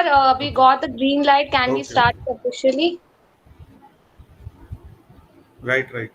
we Okay. got the green light. Can we Okay. start Okay. officially? Right. Right.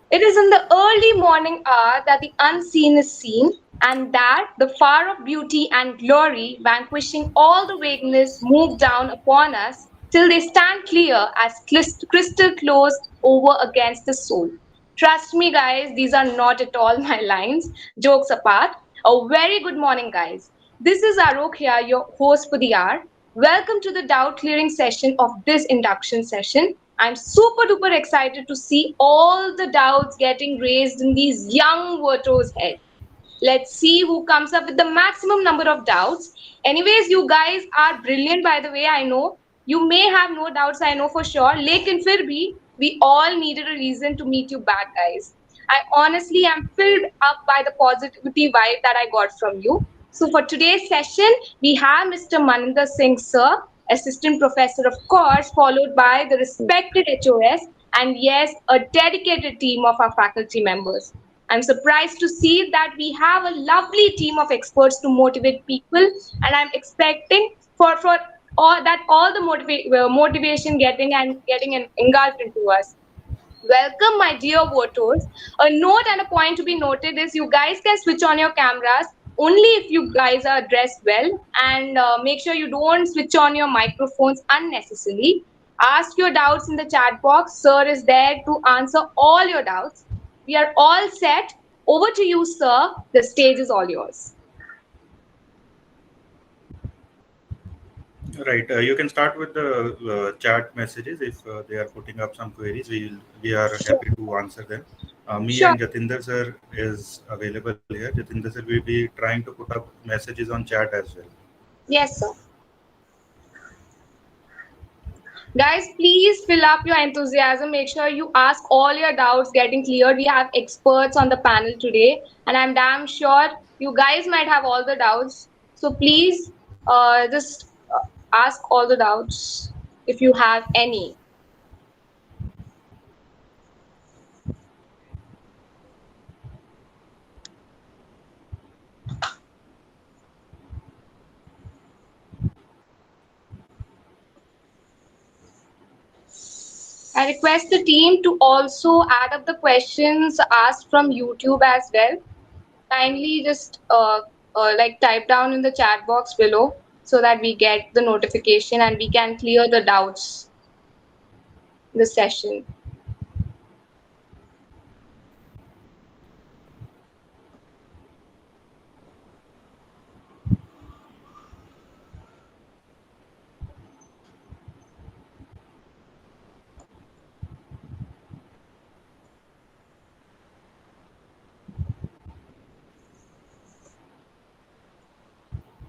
It is in the early morning hour that the unseen is seen, and that the far of beauty and glory, vanquishing all the vagueness, move down upon us till they stand clear as crystal close over against the soul. Trust me, guys, these are not at all my lines. Jokes apart. A very good morning, guys. This is Arok here, your host for the hour. Welcome to the doubt clearing session of this induction session. I'm super duper excited to see all the doubts getting raised in these young virtuos' head. Let's see who comes up with the maximum number of doubts. Anyways, you guys are brilliant, by the way. I know you may have no doubts, I know for sure. Lekin fir bhi, we all needed a reason to meet you back, guys. I honestly am filled up by the positivity vibe that I got from you. So, for today's session, we have Mr. Maninder Singh, sir, assistant professor, of course, followed by the respected HOS, and yes, a dedicated team of our faculty members. I'm surprised to see that we have a lovely team of experts to motivate people, and I'm expecting for all the motivation getting engulfed into us. Welcome, my dear voters. A note and a point to be noted is you guys can switch on your cameras only if you guys are dressed well, and make sure you don't switch on your microphones unnecessarily. Ask your doubts in the chat box. Sir is there to answer all your doubts. We are all set. Over to you, sir. The stage is all yours. Right. You can start with the chat messages if they are putting up some queries. We are Sure. happy to answer them. Me Sure. and Jatinder sir is available here. Jatinder sir will be trying to put up messages on chat as well. Yes, sir. Guys, please fill up your enthusiasm. Make sure you ask all your doubts getting cleared. We have experts on the panel today, and I'm damn sure you guys might have all the doubts. So please just ask all the doubts if you have any. I request the team to also add up the questions asked from YouTube as well. Kindly just like type down in the chat box below so that we get the notification and we can clear the doubts in the session.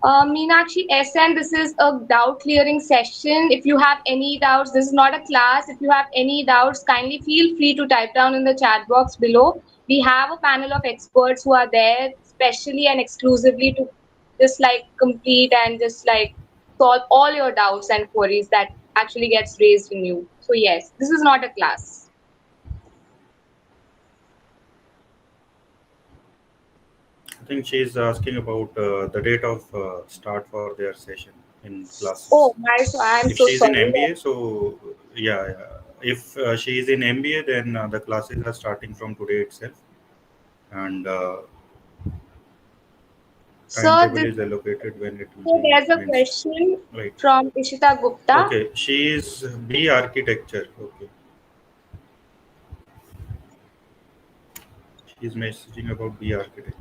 Meenakshi SN, this is a doubt clearing session. If you have any doubts, this is not a class. If you have any doubts, kindly feel free to type down in the chat box below. We have a panel of experts who are there specially and exclusively to just like complete and just like solve all your doubts and queries that actually gets raised in you. So yes, this is not a class. I think she is asking about the date of start for their session in classes. Oh, I'm If so she is in sorry. MBA, so yeah, yeah. If she is in MBA, then the classes are starting from today itself, and So timetable this is allocated when it will so be there's a mentioned. question Right. from Ishita Gupta. Okay. She is B architecture. Okay. She's messaging about B architecture.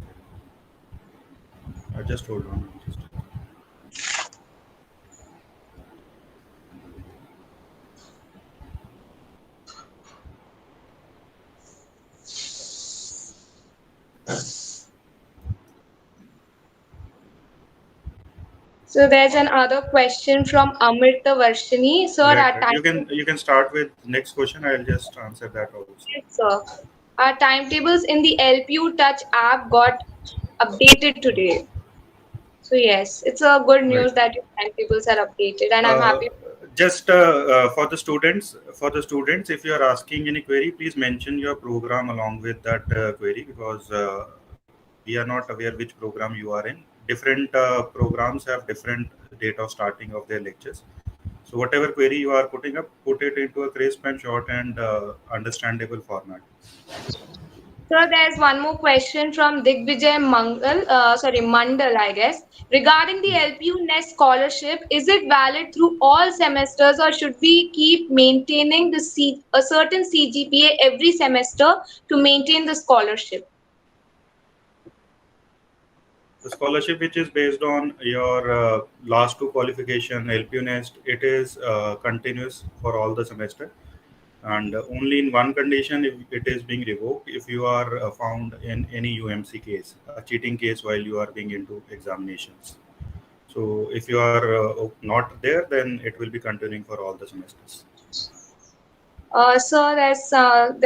Just hold on. Just So there's another question from Amrita Varshini. Sir, right, our right. time You can start with next question. I'll just answer that also. yes, sir. Our timetables in the LPU Touch app got updated today. So yes, it's a good Right. news that your timetables are updated, and I'm Uh, happy. For the students, if you are asking any query, please mention your program along with that query, because we are not aware which program you are in. Different programs have different date of starting of their lectures. So whatever query you are putting up, put it into a crisp and short and understandable format. So there's one more question from Digvijay Mandal, I guess. Regarding the LPU Nest scholarship, is it valid through all semesters, or should we keep maintaining a certain CGPA every semester to maintain the scholarship? The scholarship, which is based on your last two qualification, LPU Nest, it is continuous for all the semester, and only in one condition if it is being revoked, if you are found in any UMC case, a cheating case while you are being into examinations. So if you are not there, then it will be continuing for all the semesters. So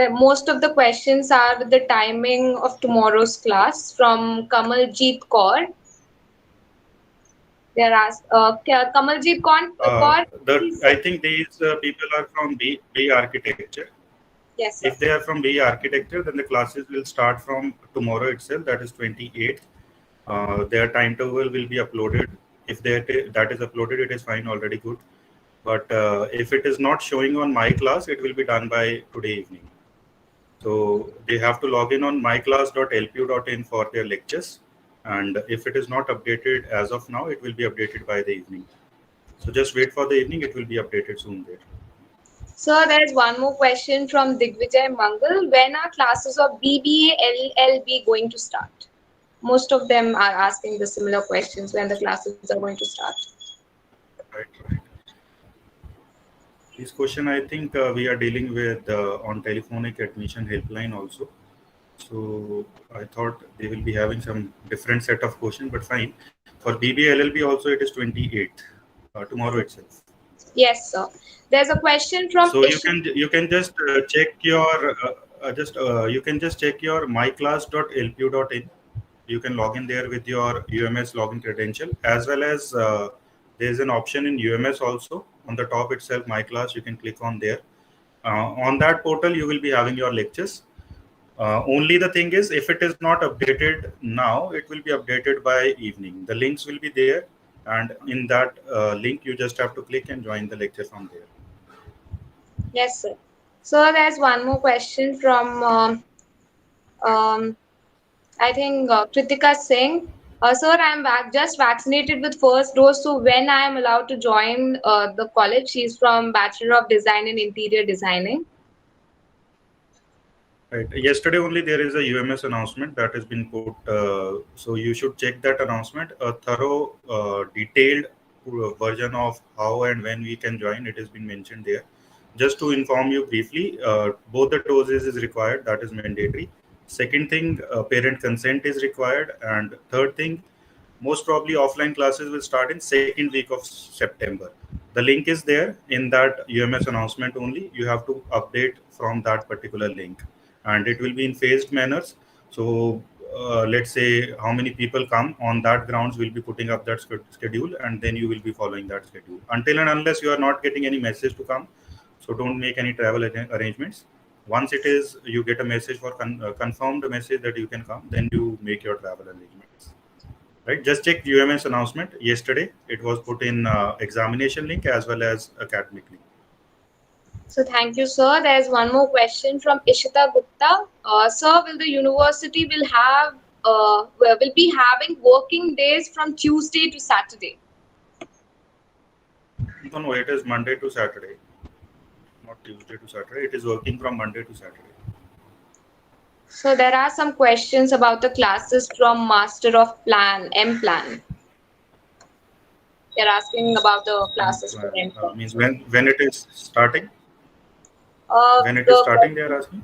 most of the questions are with the timing of tomorrow's class from Kamaljeet Kaur. They're asked, Kamaljeet Kaur, please. I think these people are from B Architecture. Yes, sir. If they are from B Architecture, then the classes will start from tomorrow itself, that is 28th. Their timetable will be uploaded. If that is uploaded, it is fine, already good. But if it is not showing on my class, it will be done by today evening. So they have to log in on myclass.lpu.in for their lectures. And if it is not updated as of now, it will be updated by the evening. So just wait for the evening, it will be updated soon there. So there's one more question from Digvijay Mangal. When are classes of BBA LLB going to start? Most of them are asking the similar questions, when the classes are going to start. Right. This question, I think we are dealing with on telephonic admission helpline also. So I thought they will be having some different set of questions, but fine. For BBA LLB also, it is 28th, tomorrow itself. Yes, sir. There's a question from. So you can just check your you can just check your myclass.lpu.in. You can log in there with your UMS login credential, as well as there is an option in UMS also on the top itself. My class, you can click on there. On that portal, you will be having your lectures. Only the thing is, if it is not updated now, it will be updated by evening. The links will be there, and in that link, you just have to click and join the lecture from there. Yes, sir. So there's one more question from I think Kritika Singh. Sir, I'm just vaccinated with first dose. So when I am allowed to join the college? She's from Bachelor of Design in Interior Designing. Right. Yesterday only there is a UMS announcement that has been put. So you should check that announcement. A thorough, detailed version of how and when we can join, it has been mentioned there. Just to inform you briefly, both the doses is required. That is mandatory. Second thing, parent consent is required. And third thing, most probably offline classes will start in second week of September. The link is there in that UMS announcement only. You have to update from that particular link, and it will be in phased manners. So let's say how many people come on that grounds, will be putting up that schedule, and then you will be following that schedule until and unless you are not getting any message to come. So don't make any travel arrangements. Once it is, you get a message for confirmed message that you can come, then you make your travel arrangements. Right, just check UMS announcement yesterday. It was put in examination link as well as academic link. So thank you, sir. There's one more question from Ishita Gupta. Sir, will the university will be having working days from Tuesday to Saturday? No, it is Monday to Saturday, not Tuesday to Saturday. It is working from Monday to Saturday. So there are some questions about the classes from Master of Plan, M-Plan. They're asking about the classes for M-Plan. Means when it is starting? When it is starting, they are asking?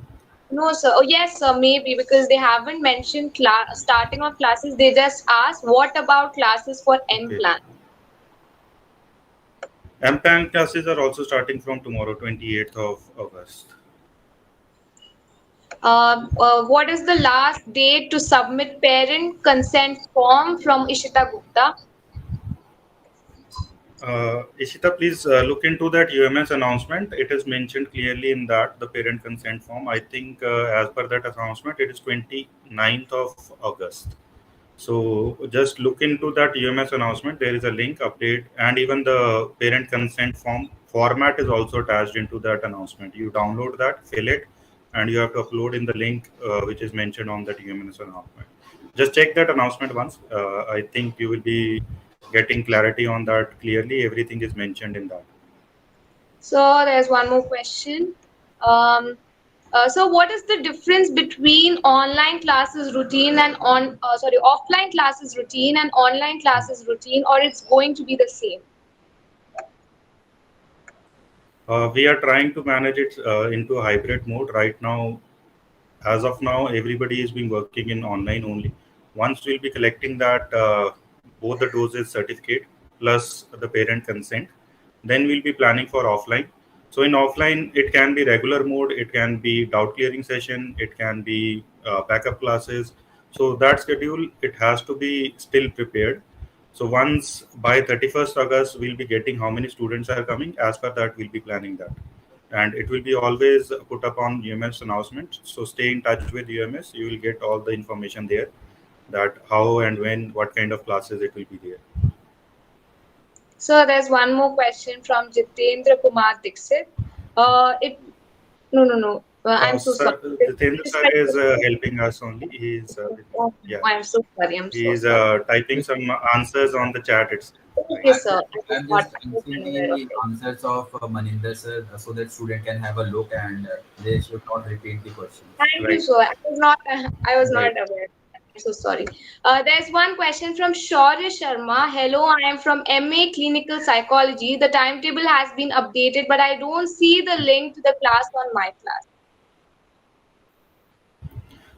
No, sir. Oh, yes, sir. Maybe because they haven't mentioned starting of classes. They just asked, what about classes for M-Plan? M-Plan classes are also starting from tomorrow, 28th of August. What is the last date to submit parent consent form from Ishita Gupta? Ishita, please look into that UMS announcement. It is mentioned clearly in that the parent consent form. I think as per that announcement, it is 29th of August. So just look into that UMS announcement. There is a link update, and even the parent consent form format is also attached into that announcement. You download that, fill it, and you have to upload in the link which is mentioned on that UMS announcement. Just check that announcement once. I think you will be getting clarity on that clearly. Everything is mentioned in that. So there's one more question. Um, so what is the difference between online classes routine and offline classes routine and online classes routine, or it's going to be the same? We are trying to manage it into a hybrid mode right now. As of now, everybody is being working in online only. Once we'll be collecting that both the doses certificate plus the parent consent, then we'll be planning for offline. So in offline, it can be regular mode, it can be doubt clearing session, it can be backup classes. So that schedule, it has to be still prepared. So once by 31st August, we'll be getting how many students are coming. As per that, we'll be planning that, and it will be always put up on UMS announcement. So stay in touch with UMS. You will get all the information there, that how and when, what kind of classes it will be there. So there's one more question from Jitendra Kumar Dixit. It no no no. I'm so sorry. Sir, Jitendra sir is helping us only. He is, Oh, yeah, I'm so sorry. I'm he so is sorry. typing some answers on the chat itself. Okay, Right. sir. I'm just answering the answers of Maninder sir so that student can have a look and they should not repeat the questions. Thank you, Right. sir. I was not Right. aware. I'm so sorry. There's one question from Shaurya Sharma. Hello, I am from MA Clinical Psychology. The timetable has been updated, but I don't see the link to the class on my class.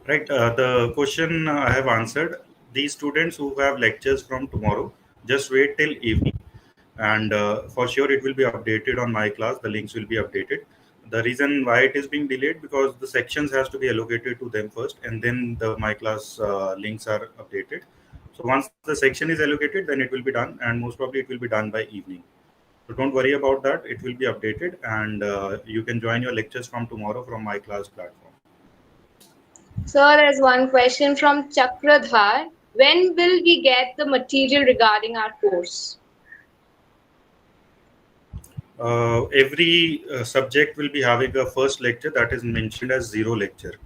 Right. The question I have answered. These students who have lectures from tomorrow, just wait till evening, and for sure it will be updated on my class. The links will be updated. The reason why it is being delayed, because the sections has to be allocated to them first, and then the my class links are updated. So once the section is allocated, then it will be done, and most probably it will be done by evening. So don't worry about that. It will be updated, and you can join your lectures from tomorrow from my class platform. So there's one question from Chakradhar. When will we get the material regarding our course? Every subject will be having a first lecture that is mentioned as zero lecture.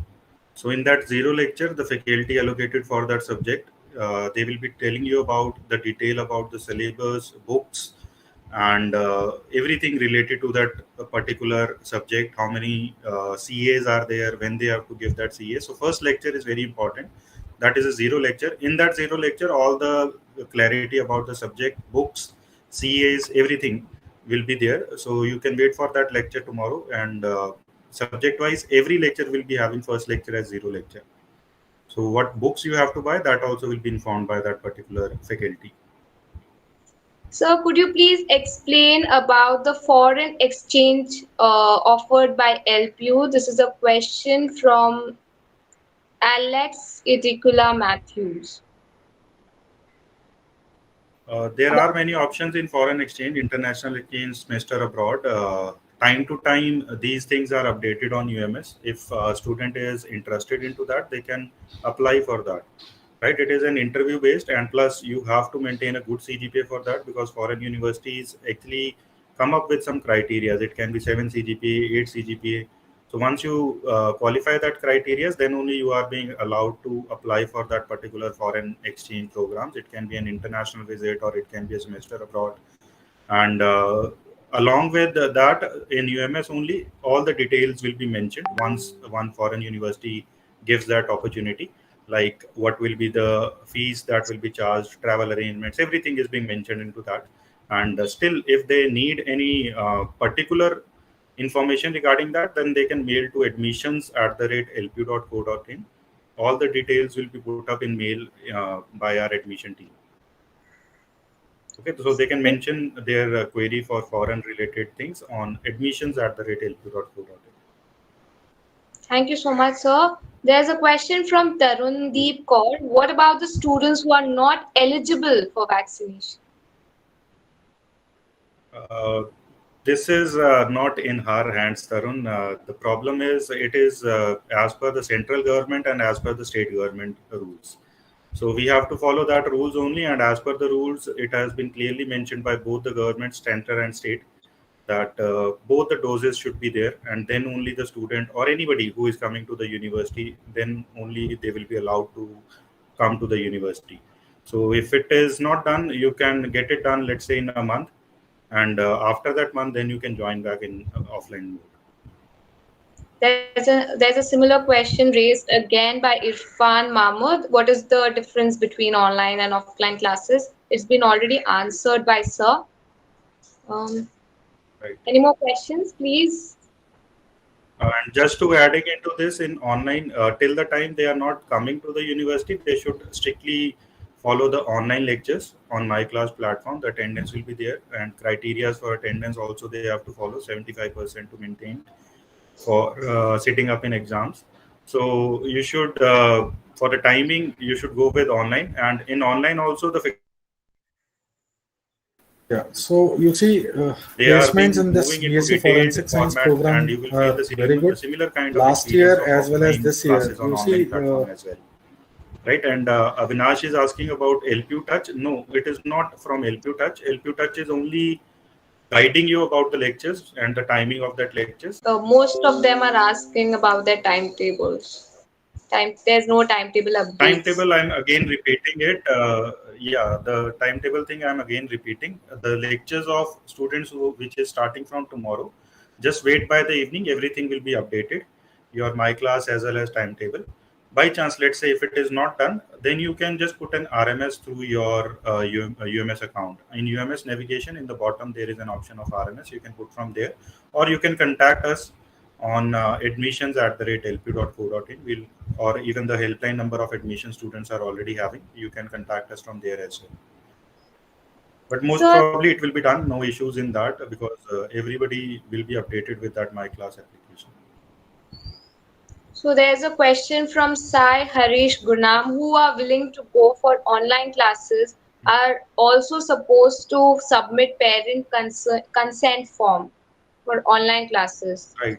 So in that zero lecture, the faculty allocated for that subject, they will be telling you about the detail about the syllabus, books, and everything related to that particular subject. How many CAs are there, when they have to give that CA. So first lecture is very important. That is a zero lecture. In that zero lecture, all the clarity about the subject, books, CAs, everything will be there. So you can wait for that lecture tomorrow, and subject wise every lecture will be having first lecture as zero lecture. So what books you have to buy, that also will be informed by that particular faculty. So could you please explain about the foreign exchange offered by LPU? This is a question from Alex Idicula Matthews. There are many options in foreign exchange, international exchange, semester abroad. Time to time, these things are updated on UMS. If a student is interested into that, they can apply for that. Right? It is an interview based, and plus you have to maintain a good CGPA for that, because foreign universities actually come up with some criteria. It can be 7 CGPA, 8 CGPA. So once you qualify that criteria, then only you are being allowed to apply for that particular foreign exchange programs. It can be an international visit, or it can be a semester abroad. And along with that, in UMS only, all the details will be mentioned once one foreign university gives that opportunity. Like what will be the fees that will be charged, travel arrangements, everything is being mentioned into that. And still, if they need any particular information regarding that, then they can mail to admissions@lpu.co.in. All the details will be put up in mail by our admission team. Okay, so they can mention their query for foreign related things on admissions@lpu.co.in. Thank you so much, sir. There's a question from Tarundeep Kaur. What about the students who are not eligible for vaccination? Uh, this is not in our hands, Tarun. The problem is it is as per the central government and as per the state government rules. So we have to follow that rules only, and as per the rules, it has been clearly mentioned by both the government, center and state, that both the doses should be there, and then only the student or anybody who is coming to the university, then only they will be allowed to come to the university. So if it is not done, you can get it done, let's say in a month, and after that month, then you can join back in offline mode. There's a similar question raised again by Irfan Mahmood. What is the difference between online and offline classes? It's been already answered by Sir. Um, Right. any more questions, please? And just to adding into this, in online, till the time they are not coming to the university, they should strictly follow the online lectures on my class platform. The attendance will be there, and criteria for attendance also they have to follow 75% to maintain for sitting up in exams. So you should, for the timing, you should go with online, and in online also the Yeah, so you see, they are placements being in this moving into BSc detailed Forensic Science format, and program you will feel are the very good. similar kind of Last experience year of as well as offline this year, classes on you online see, platform as well. Right, and Avinash is asking about LPU Touch. No, it is not from LPU Touch. LPU Touch is only guiding you about the lectures and the timing of that lectures. Most of them are asking about their timetables. There's no timetable updates. Timetable, I'm again repeating it. Yeah, the timetable thing I'm again repeating. The lectures of students which is starting from tomorrow, just wait by the evening, everything will be updated. Your my class as well as timetable. By chance, let's say if it is not done, then you can just put an RMS through your UMS account. In UMS navigation, in the bottom there is an option of RMS. You can put from there, or you can contact us on admissions@lp.co.in. We'll, or even the helpline number of admission students are already having. You can contact us from there as well. But most So, probably it will be done. No issues in that, because everybody will be updated with that My Class application. so there's a question from Sai Harish Gunam, who are willing to go for online classes are also supposed to submit parent consent form for online classes. Right.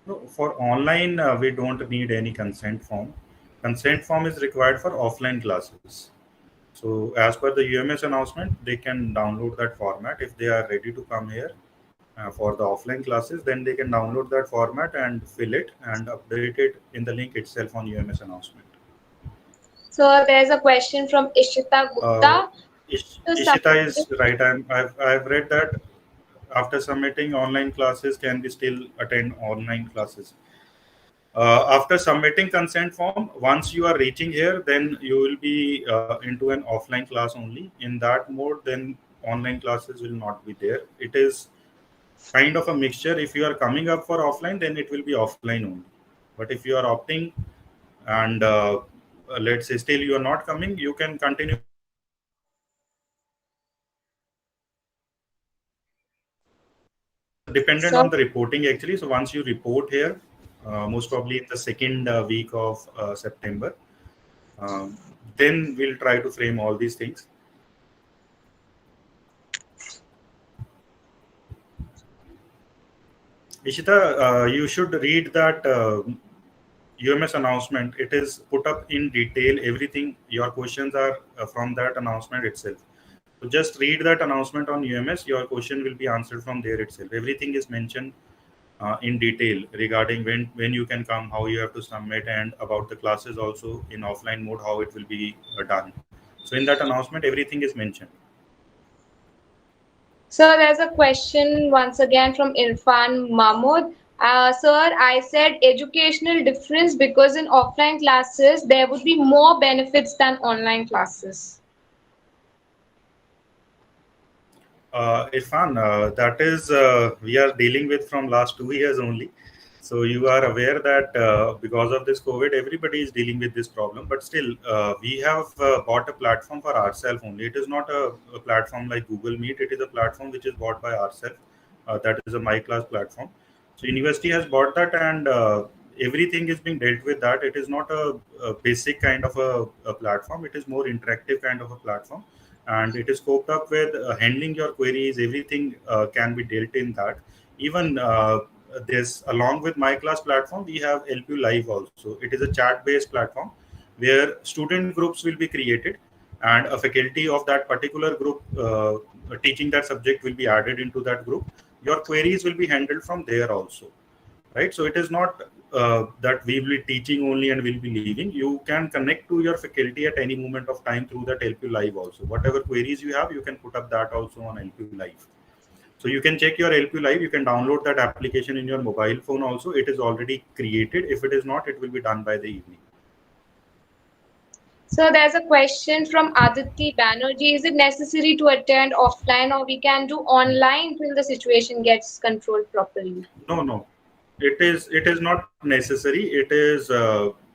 No, for online, we don't need any consent form. Consent form is required for offline classes. So as per the UMS announcement, they can download that format if they are ready to come here for the offline classes. Then they can download that format and fill it and update it in the link itself on UMS announcement. So there's a question from Ishita Gupta. Ishita is right. I've read that after submitting online classes, can we still attend online classes? After submitting consent form, once you are reaching here, then you will be into an offline class only. In that mode, then online classes will not be there. It is kind of a mixture. If you are coming up for offline, then it will be offline only. But if you are opting and let's say still you are not coming, you can continue. Dependent on the reporting actually. So once you report here, most probably in the second week of September, then we'll try to frame all these things. Ishita, you should read that UMS announcement. It is put up in detail. Everything, your questions are from that announcement itself. So just read that announcement on UMS. Your question will be answered from there itself. Everything is mentioned in detail regarding when you can come, how you have to submit, and about the classes also in offline mode, how it will be done. So in that announcement, everything is mentioned. So there's a question once again from Irfan Mahmood. Sir, I said educational difference because in offline classes there would be more benefits than online classes. Irfan, that is we are dealing with from last 2 years only. So you are aware that because of this COVID, everybody is dealing with this problem. But still, we have bought a platform for ourselves only. It is not a platform like Google Meet. It is a platform which is bought by ourselves. That is a My Class platform. So university has bought that, and everything is being dealt with that. It is not a basic kind of a platform. It is more interactive kind of a platform. and it is scoped up with handling your queries. Everything can be dealt in that. Even this, along with my class platform, we have LPU Live also. It is a chat based platform where student groups will be created, and a faculty of that particular group teaching that subject will be added into that group. Your queries will be handled from there also, right? So it is not that we will be teaching only and will be leaving. You can connect to your faculty at any moment of time through that LPU Live also. Whatever queries you have, you can put up that also on LPU Live. So you can check your LPU Live. You can download that application in your mobile phone also. It is already created. If it is not, it will be done by the evening. So there's a question from Aditi Banerjee. Is it necessary to attend offline, or we can do online till the situation gets controlled properly? No. It is not necessary. It is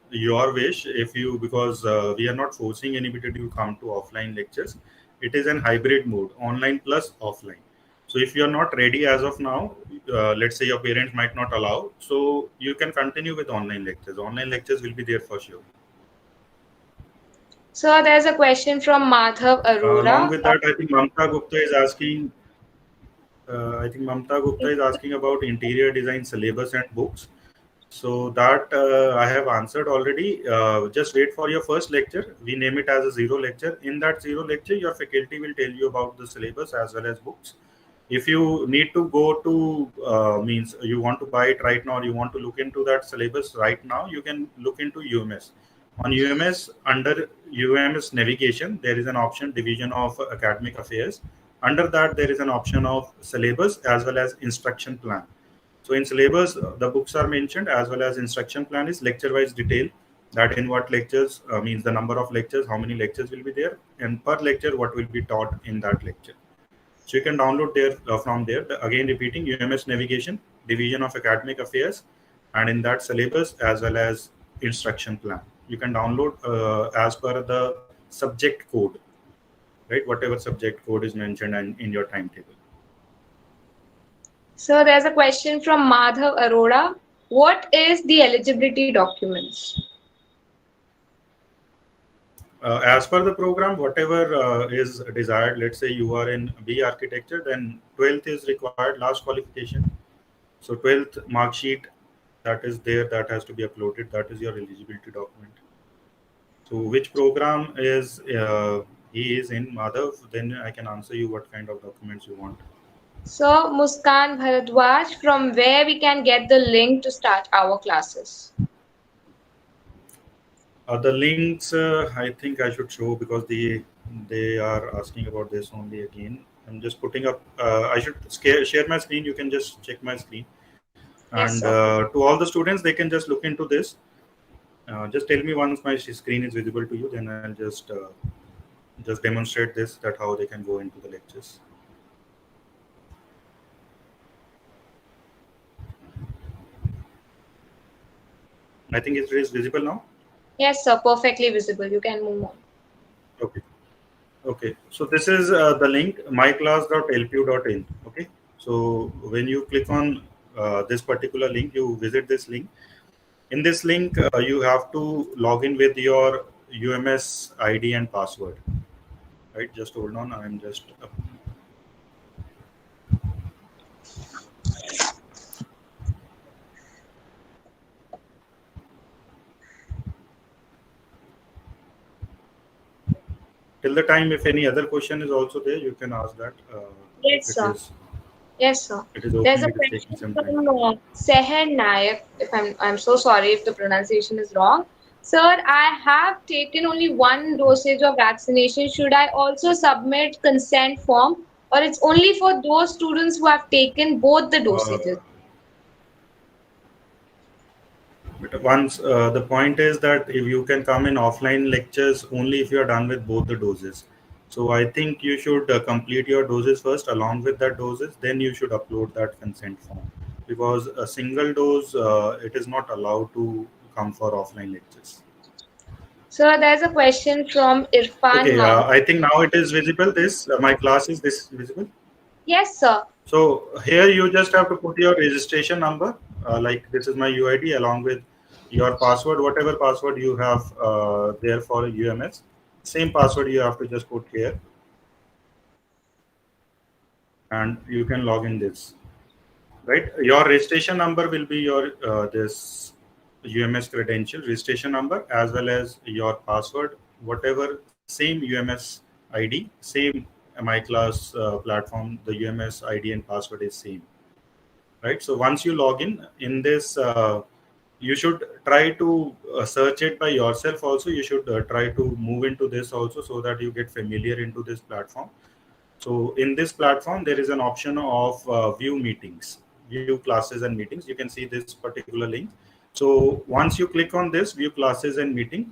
your wish. If you, because we are not forcing anybody to come to offline lectures. It is an hybrid mode, online plus offline. So if you are not ready as of now, let's say your parents might not allow, so you can continue with online lectures. Online lectures will be there for sure. So there's a question from Madhav Arora. Along with that, I think Mamta Gupta is asking. About interior design syllabus and books. So that I have answered already. Just wait for your first lecture. We name it as a zero lecture. In that zero lecture, your faculty will tell you about the syllabus as well as books. If you need to go to means you want to buy it right now, or you want to look into that syllabus right now, you can look into UMS. On UMS, under UMS navigation, there is an option division of academic affairs. Under that, there is an option of syllabus as well as instruction plan. So in syllabus, the books are mentioned, as well as instruction plan is lecture-wise detail, that in what lectures means the number of lectures, how many lectures will be there, and per lecture what will be taught in that lecture. So you can download there from there. Again, repeating, UMS navigation, division of academic affairs, and in that syllabus as well as instruction plan. You can download as per the subject code, right? Whatever subject code is mentioned and in your timetable. So there's a question from Madhav Arora. What is the eligibility documents? As per the program, whatever is desired, let's say you are in B architecture, then 12th is required, last qualification. So 12th mark sheet that is there, that has to be uploaded. That is your eligibility document. So which program is he is in, Madhav? Then I can answer you what kind of documents you want. So Muskan Bharadwaj, from where we can get the link to start our classes? The links, I think I should show, because they are asking about this only again. I'm just putting up. I should share my screen. You can just check my screen. Yes, And to all the students, they can just look into this. Just tell me once my screen is visible to you, then I'll just demonstrate this, that how they can go into the lectures. I think it is visible now. Yes, sir. Perfectly visible. You can move on. Okay. So this is the link, myclass.lpu.in. Okay. So when you click on this particular link, you visit this link. In this link, you have to log in with your UMS ID and password. Right. Just hold on. I'm just. Till the time, if any other question is also there, you can ask that. Yes, sir. Yes, sir. It is open. There's a question from Seher Nayak. If I'm so sorry if the pronunciation is wrong. Sir, I have taken only one dosage of vaccination. Should I also submit consent form, or it's only for those students who have taken both the dosages? But once the point is that if you can come in offline lectures only if you are done with both the doses. So I think you should complete your doses first. Along with that doses, then you should upload that consent form, because a single dose it is not allowed to come for offline lectures. So there's a question from Irfan. Okay, I think now it is visible. This my class is this visible? Yes, sir. So here you just have to put your registration number. Like this is my UID along with your password, whatever password you have there for UMS. Same password you have to just put here. and you can log in this. Right, your registration number will be your this UMS credential registration number as well as your password, whatever same UMS ID, same my class platform, the UMS ID and password is same. Right, so once you log in this, you should try to search it by yourself also. You should try to move into this also so that you get familiar into this platform. So in this platform, there is an option of view meetings, view classes and meetings. You can see this particular link. So once you click on this view classes and meeting,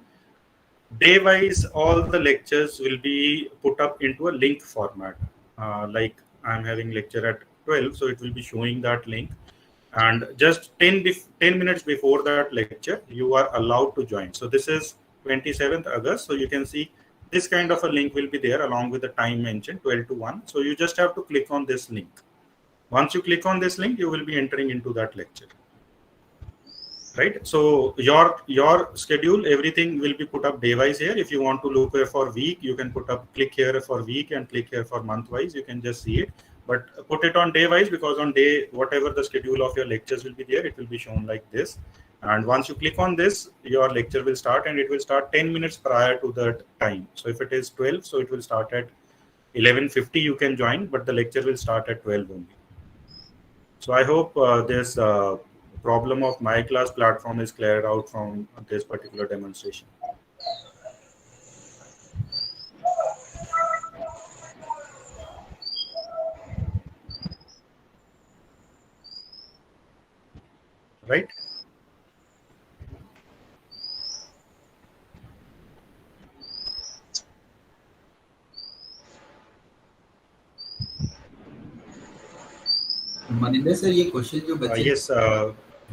day wise, all the lectures will be put up into a link format. Like I'm having lecture at 12, so it will be showing that link. And just 10 minutes before that lecture, you are allowed to join. So this is 27th August. So you can see this kind of a link will be there along with the time mentioned 12 to 1. So you just have to click on this link. Once you click on this link, you will be entering into that lecture. Right, so your schedule, everything will be put up day wise here. If you want to look here for week, you can put up, click here for week and click here for month wise. You can just see it, but put it on day wise, because on day, whatever the schedule of your lectures will be there, it will be shown like this. And once you click on this, your lecture will start, and it will start 10 minutes prior to that time. So if it is 12, so it will start at 11:50. You can join, but the lecture will start at 12 only. So I hope this problem of my class platform is cleared out from this particular demonstration. Right? Maninder sir, ये question जो बच्चे Yes.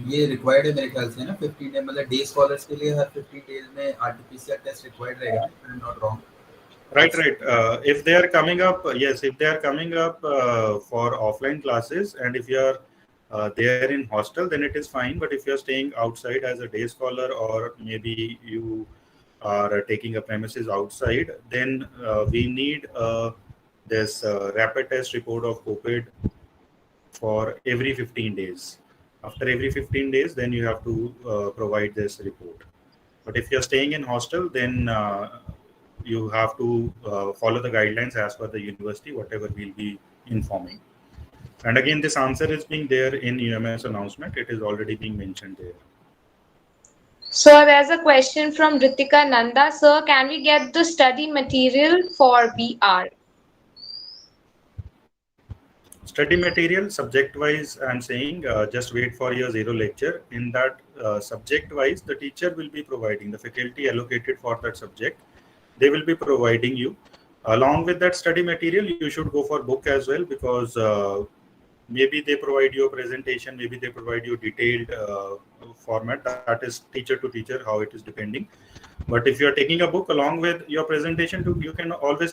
ये required है मेरे ख्याल से ना 15 day, मतलब डे स्कॉलर्स के लिए हर 15 डेज में आरटीपीसीआर टेस्ट रिक्वायर्ड रहेगा, if I'm not wrong. Right. If they are coming up, yes, if they are coming up for offline classes, and if you are there in hostel, then it is fine. But if you are staying outside as a day scholar, or maybe you are taking a premises outside, then we need this rapid test report of COVID for every 15 days. After every 15 days, then you have to provide this report. But if you're staying in hostel, then you have to follow the guidelines as per the university, whatever we'll be informing. And again, this answer is being there in UMS announcement. It is already being mentioned there. So there's a question from Ritika Nanda. Sir, can we get the study material for BR? Study material, subject-wise, I'm saying just wait for your zero lecture. In that subject-wise, the teacher will be providing, the faculty allocated for that subject, they will be providing you. Along with that study material, you should go for book as well, because maybe they provide you a presentation, maybe they provide you detailed format. That is teacher to teacher, how it is depending. But if you are taking a book along with your presentation, you can always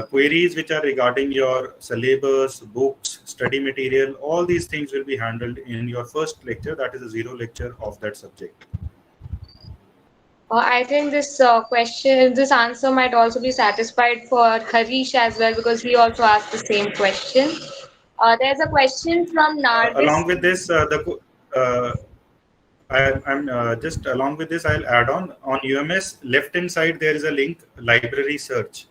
queries which are regarding your syllabus, books, study material. All these things will be handled in your first lecture, that is a zero lecture of that subject. I think this this answer might also be satisfied for Harish as well, because he also asked the same question. There's a question from Nargis. Along with this, I'm just along with this, I'll add on UMS left hand side there is a link, library search.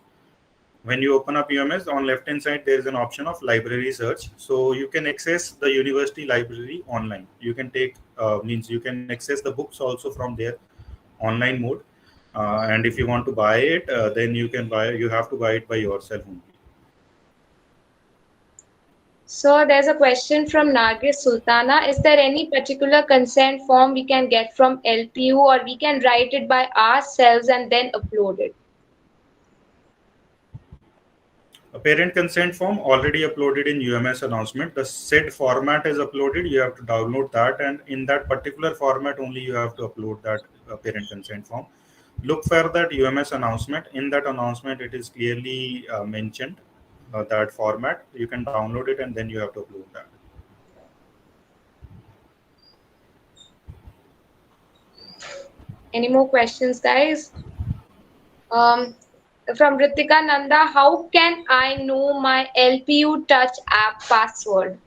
When you open up UMS, on left hand side there is an option of library search, so you can access the university library online. You can take means you can access the books also from there online mode, and if you want to buy it, then you can buy. You have to buy it by yourself only. So there's a question from Nargis Sultana. Is there any particular consent form we can get from LPU, or we can write it by ourselves and then upload it? A parent consent form already uploaded in UMS announcement. The said format is uploaded. You have to download that, and in that particular format only you have to upload that parent consent form. Look for that UMS announcement. In that announcement, it is clearly mentioned that format. You can download it, and then you have to upload that. Any more questions, guys? Um, from Ritika Nanda, how can I know my LPU Touch app password?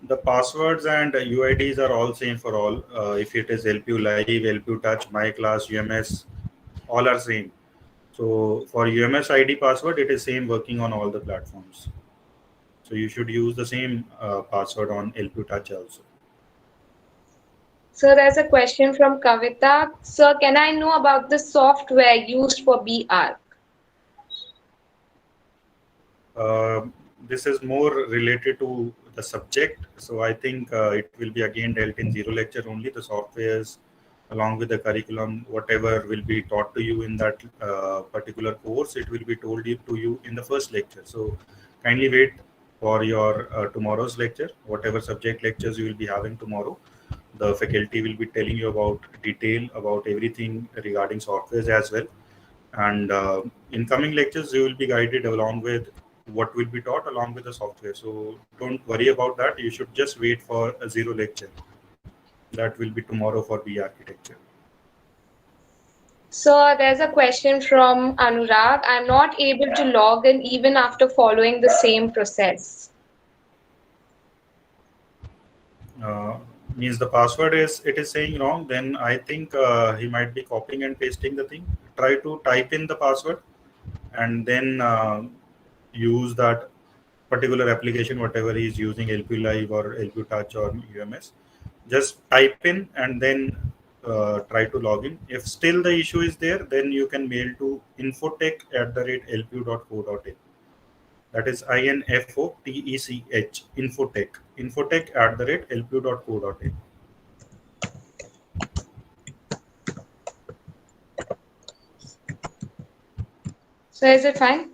The passwords and UIDs are all same for all. If it is LPU Live, LPU Touch, My Class, UMS, all are same. So for UMS ID password, it is same working on all the platforms. So you should use the same password on LPU Touch also. So there's a question from Kavita. Sir, can I know about the software used for BR? Uh, this is more related to the subject. So I think it will be again dealt in zero lecture only. The softwares along with the curriculum, whatever will be taught to you in that particular course, it will be told to you in the first lecture. So kindly wait for your tomorrow's lecture, whatever subject lectures you will be having tomorrow. The faculty will be telling you about detail about everything regarding softwares as well. And in coming lectures, you will be guided along with what will be taught along with the software. So don't worry about that. You should just wait for a zero lecture. That will be tomorrow for B architecture. So there's a question from Anurag. I'm not able to log in even after following the same process. Means the password is it is saying wrong, then I think he might be copying and pasting the thing. Try to type in the password and then use that particular application, whatever he is using, LP Live or LP Touch or UMS. Just type in and then try to log in. If still the issue is there, then you can mail to infotech@lpu.co.in. That is INFOTECH, infotech@lpu.co.in. So is it fine?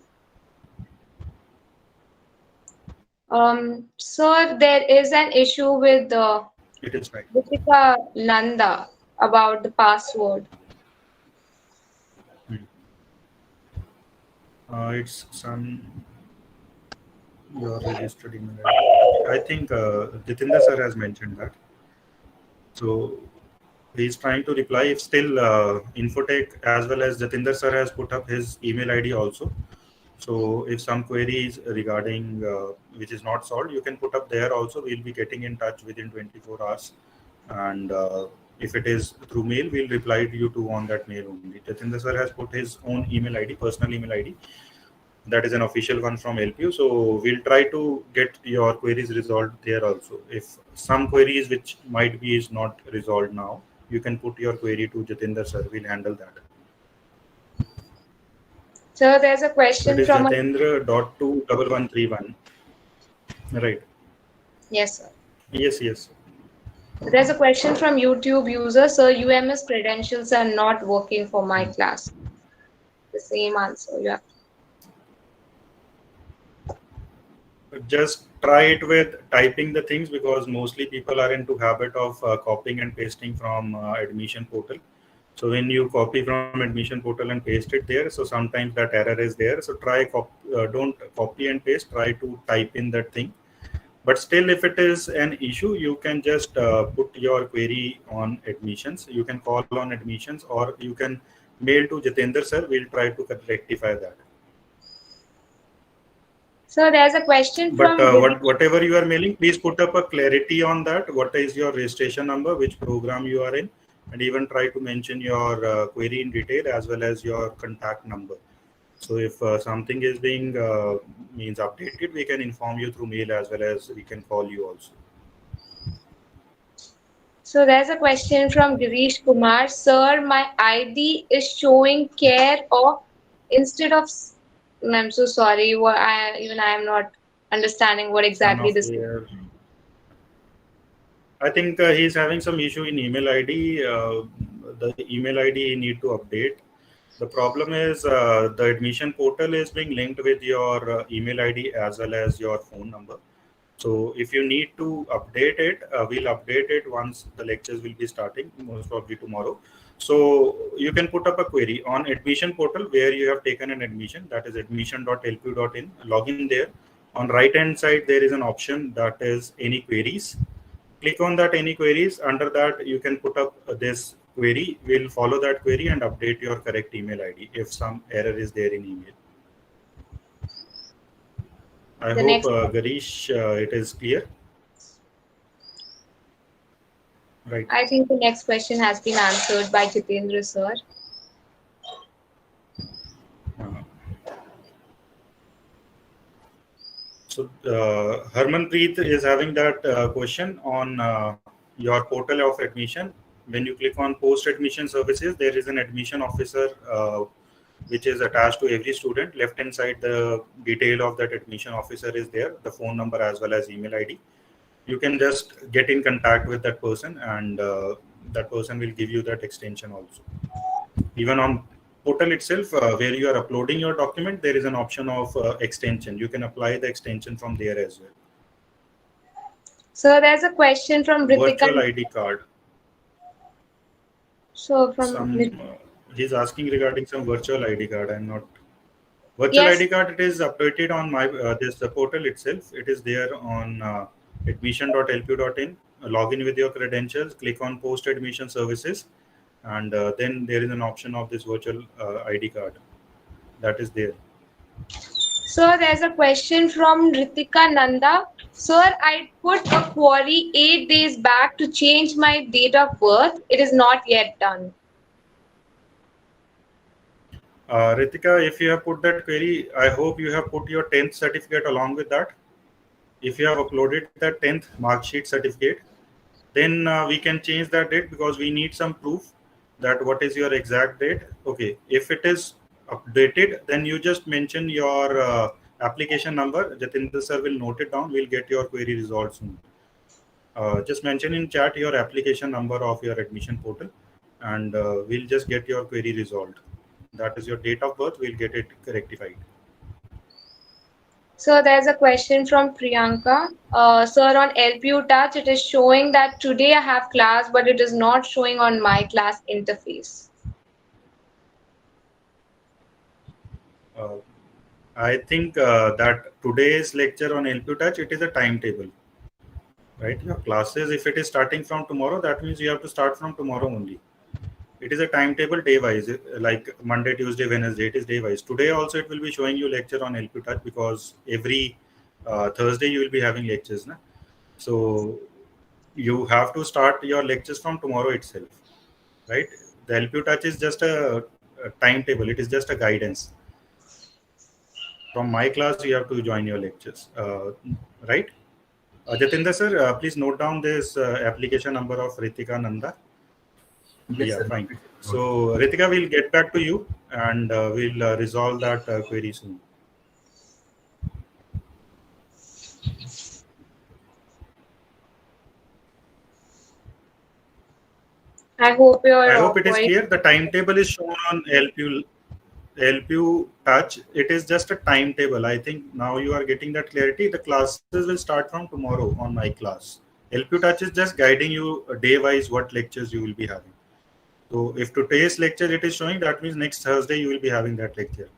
So there is an issue with It is fine. Ritika Nanda about the password. It's some your registered email. I think Jitendra sir has mentioned that. So he's trying to reply. If still Infotech as well as Jatinder sir has put up his email ID also. So if some queries regarding which is not solved, you can put up there also. We'll be getting in touch within 24 hours. And if it is through mail, we'll reply to you too on that mail only. Jatinder sir has put his own email ID, personal email ID. That is an official one from LPU. So we'll try to get your queries resolved there also. If some queries which might be is not resolved now, you can put your query to Jatinder sir. We'll handle that. So there's a question That is from Jatendra.21131. Right. yes, sir. Yes. There's a question from YouTube user. Sir, UMS credentials are not working for my class. The same answer. Yeah. Just try it with typing the things because mostly people are into habit of copying and pasting from admission portal. So when you copy from admission portal and paste it there, so sometimes that error is there. So don't copy and paste. Try to type in that thing. But still, if it is an issue, you can just put your query on admissions. You can call on admissions or you can mail to Jitendra sir. We'll try to rectify that. So there's a question But from whatever you are mailing, please put up a clarity on that. What is your registration number, which program you are in, and even try to mention your query in detail as well as your contact number. So if something is being means updated, we can inform you through mail as well as we can call you also. So there's a question from Girish Kumar. Sir, my ID is showing care of instead of. I'm so sorry. I am not understanding what exactly this is. I think he's having some issue in email ID. The email ID he need to update. The problem is the admission portal is being linked with your email ID as well as your phone number. So if you need to update it, we'll update it once the lectures will be starting, most probably tomorrow. So you can put up a query on admission portal where you have taken an admission, that is admission.lpu.in. Log in there. On right hand side, there is an option that is any queries. Click on that any queries. Under that, you can put up this query, we'll follow that query and update your correct email ID if some error is there in email. I The hope, next, Garish, it is clear. Right. I think the next question has been answered by Jitendra sir. Uh, So Harmanpreet is having that question on your portal of admission. When you click on post admission services, there is an admission officer which is attached to every student. Left hand side, the detail of that admission officer is there, the phone number as well as email ID. You can just get in contact with that person, and that person will give you that extension also. Even on portal itself, where you are uploading your document, there is an option of extension. You can apply the extension from there as well. So there's a question from Virtual Ritika. ID card. So from Some he's asking regarding some virtual ID card. I'm not virtual yes, ID card. It is updated on my this the portal itself. It is there on admission.lpu.in. Log in with your credentials. Click on post admission services, and then there is an option of this virtual ID card that is there. so there's a question from Ritika Nanda. Sir, I put a query 8 days back to change my date of birth. It is not yet done. Ritika, if you have put that query, I hope you have put your 10th certificate along with that. If you have uploaded that 10th mark sheet certificate, then we can change that date, because we need some proof that what is your exact date. Okay, if it is updated, then you just mention your application number. Jatinder sir will note it down. We'll get your query resolved soon. Just mention in chat your application number of your admission portal, and we'll just get your query resolved. That is your date of birth. We'll get it rectified. So there's a question from Priyanka. Sir, on LPU Touch, it is showing that today I have class, but it is not showing on my class interface. Uh, I think that today's lecture on LPU Touch, it is a timetable, right? Your classes, if it is starting from tomorrow, that means you have to start from tomorrow only. It is a timetable day wise, like Monday, Tuesday, Wednesday. It is day wise. Today also it will be showing you lecture on LPU Touch, because every Thursday you will be having lectures, na? So you have to start your lectures from tomorrow itself, right? The LPU Touch is just a timetable. It is just a guidance. From my class, you have to join your lectures, right? Jatinder sir, please note down this application number of Ritika Nanda. Yes, Yeah, sir. fine. So Ritika, will get back to you, and we'll resolve that query soon. I hope your I hope it is query. clear. The timetable is shown on LPU Touch. It is just a timetable. I think now you are getting that clarity. The classes will start from tomorrow on my class. LPU Touch is just guiding you day wise what lectures you will be having. So if today's lecture it is showing, that means next Thursday you will be having that lecture.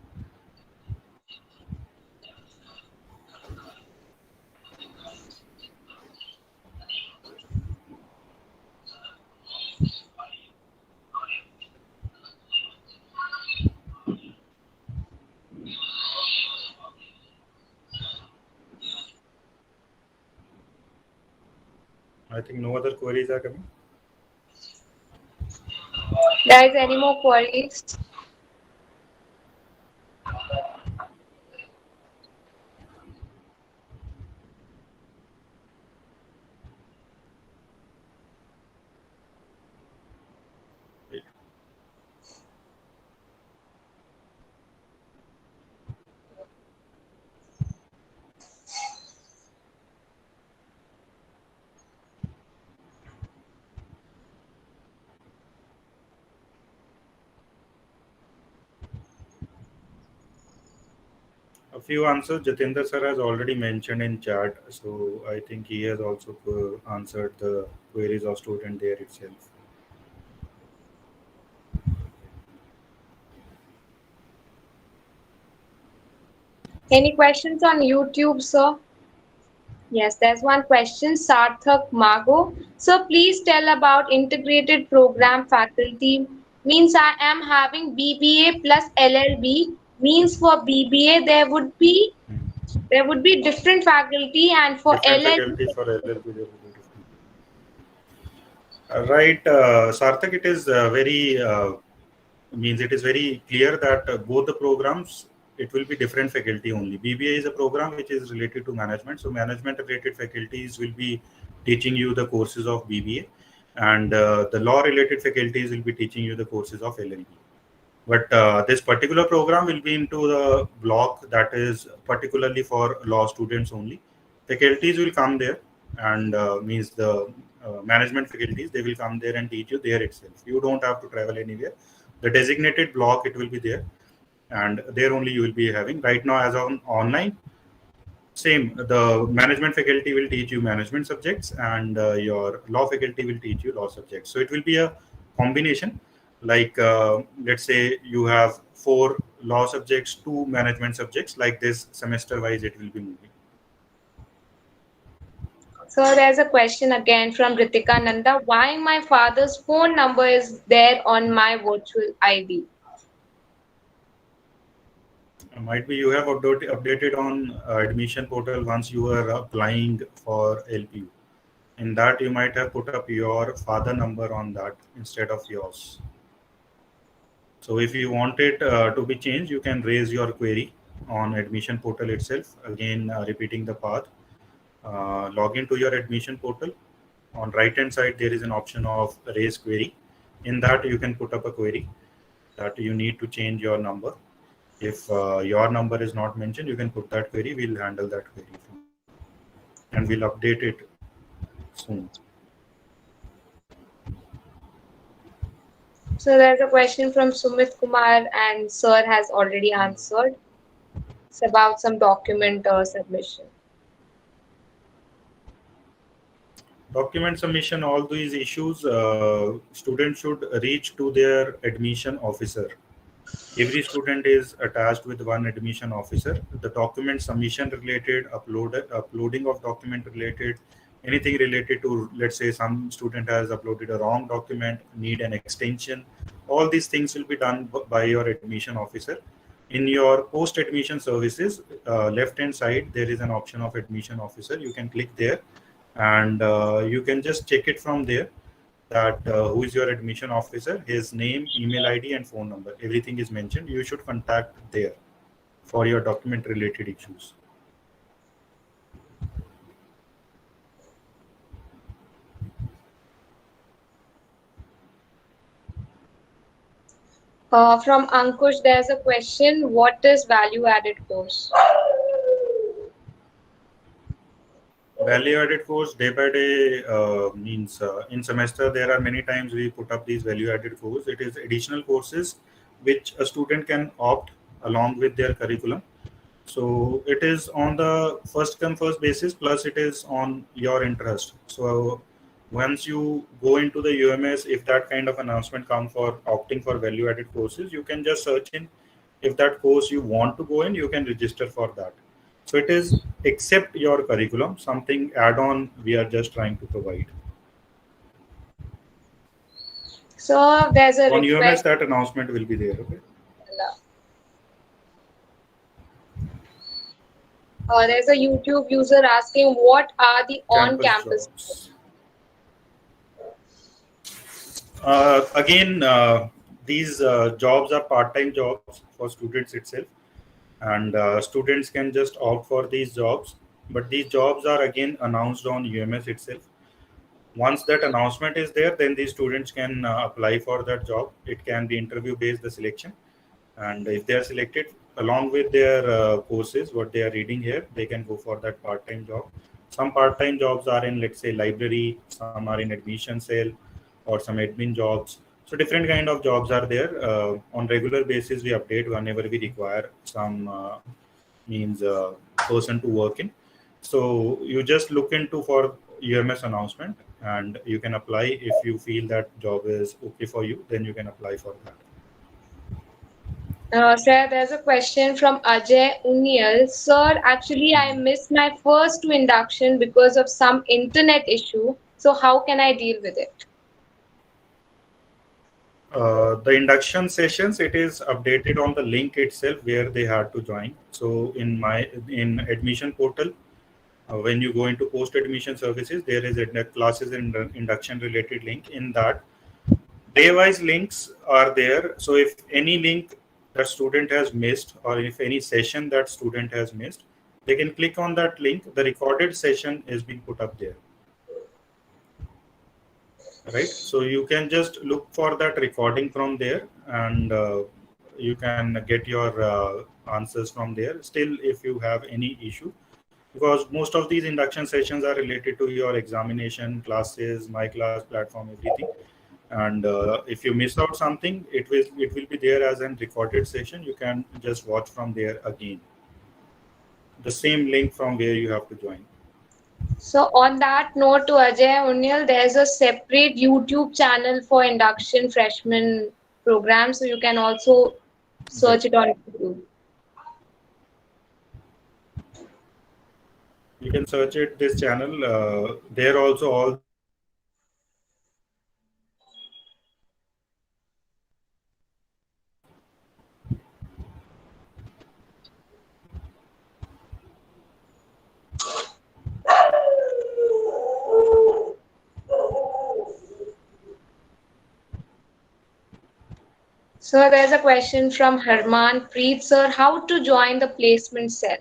I think no other queries are coming. Guys, any more queries? A few answers Jatinder sir has already mentioned in chat, so I think he has also answered the queries of student there itself. Any questions on YouTube, sir? Yes, there's one question, Sarthak Mago. So please tell about integrated program faculty. Means I am having BBA plus LLB. Means for BBA there would be different faculty, and for Different faculties LLB. for LLB, there will be different. Right, Sarthak, it is very means it is very clear that both the programs it will be different faculty only. BBA is a program which is related to management, so management related faculties will be teaching you the courses of BBA, and the law related faculties will be teaching you the courses of LLB. But this particular program will be into the block that is particularly for law students only. Faculties will come there, and means the management faculties, they will come there and teach you there itself. You don't have to travel anywhere. The designated block, it will be there, and there only you will be having. Right now, as on online, same, the management faculty will teach you management subjects, and your law faculty will teach you law subjects. So it will be a combination. Like let's say you have 4 law subjects, 2 management subjects. Like this, semester wise, it will be moving. So there's a question again from Ritika Nanda. Why my father's phone number is there on my virtual ID? Might be you have updated on admission portal once you are applying for LPU. In that, you might have put up your father number on that instead of yours. So if you want it to be changed, you can raise your query on admission portal itself. Again, repeating the path. Log into your admission portal. On right hand side, there is an option of raise query. In that, you can put up a query that you need to change your number. If your number is not mentioned, you can put that query. We'll handle that query and we'll update it soon. So there's a question from Sumit Kumar, and Sir has already answered. It's about some document submission. Document submission, all these issues, students should reach to their admission officer. Every student is attached with one admission officer. The document submission related, uploading of document related, anything related to, let's say some student has uploaded a wrong document, need an extension, all these things will be done by your admission officer. In your post admission services, left hand side, there is an option of admission officer. You can click there, and you can just check it from there that who is your admission officer, his name, email ID, and phone number. Everything is mentioned. You should contact there for your document related issues. From Ankush, there's a question. What is value added course? Value added course day by day means in semester there are many times we put up these value added course. It is additional courses which a student can opt along with their curriculum. So it is on the first come first basis, plus it is on your interest. So once you go into the UMS, if that kind of announcement come for opting for value added courses, you can just search in. If that course you want to go in, you can register for that. So it is except your curriculum, something add-on we are just trying to provide. So there's a On UMS, request. that announcement will be there. Okay. There's a YouTube user asking, what are the on-campus? Jobs. Again, these jobs are part-time jobs for students itself, and students can just opt for these jobs. But these jobs are again announced on UMS itself. Once that announcement is there, then these students can apply for that job. It can be interview based, the selection, and if they are selected along with their courses what they are reading here, they can go for that part-time job. Some part-time jobs are in, let's say, library, some are in admission cell, or some admin jobs. So different kind of jobs are there. On regular basis we update whenever we require some means person to work in. So you just look into for UMS announcement, and you can apply. If you feel that job is okay for you, then you can apply for that. Sir, there's a question from Ajay Unial. Sir, actually, I missed my first two induction because of some internet issue. So, how can I deal with it? The induction sessions, it is updated on the link itself where they had to join. So in admission portal, when you go into post admission services, there is a classes and induction related link. In that, day wise links are there. So if any link that student has missed, or if any session that student has missed, they can click on that link. The recorded session is being put up there, right? So you can just look for that recording from there, and you can get your answers from there. Still, if you have any issue, because most of these induction sessions are related to your examination classes, my class platform, everything. And if you miss out something, it will be there as a recorded session. You can just watch from there again, the same link from where you have to join. So, on that note, to Ajay Unial, there's a separate YouTube channel for induction freshman program. So, you can also search it on YouTube. You can search it this channel. There also all the videos are uploaded there. So, there's a question from Harman Preet, sir, how to join the placement cell?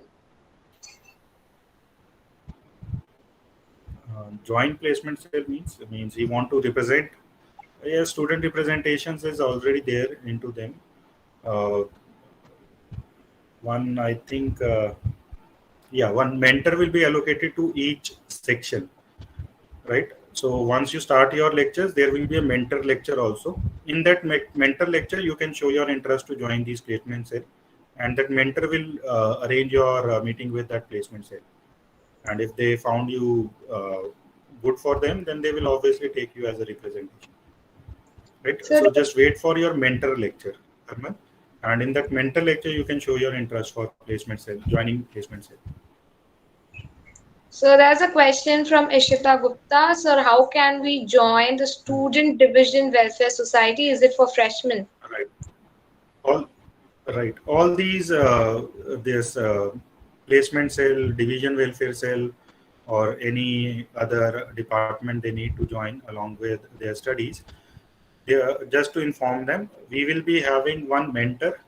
Joint placement cell means he want to represent. Yes, student representations is already there into them. Uh, one I think one mentor will be allocated to each section, right? So once you start your lectures, there will be a mentor lecture also. In that mentor lecture, you can show your interest to join these placement cell, and that mentor will arrange your meeting with that placement cell. And if they found you good for them, then they will obviously take you as a representation, right? So just wait for your mentor lecture, Herman. And in that mentor lecture, you can show your interest for placement cell, joining placement cell. So there's a question from Ishita Gupta. Sir, how can we join the Student Division Welfare Society? Is it for freshmen? Right. All these this placement cell, division welfare cell, or any other department they need to join along with their studies. Just to inform them, we will be having one mentor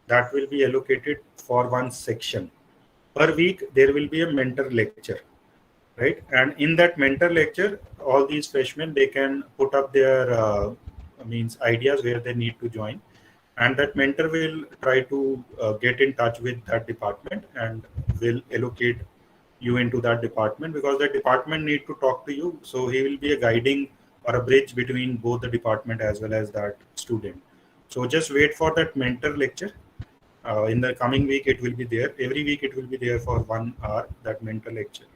that will be allocated for one section. Per week, there will be a mentor lecture, right? And in that mentor lecture, all these freshmen, they can put up their ideas where they need to join, and that mentor will try to get in touch with that department and will allocate you into that department, because the department need to talk to you. So he will be a guiding or a bridge between both the department as well as that student. So just wait for that mentor lecture. In the coming week, it will be there. Every week, it will be there for 1 hour, that mentor lecture.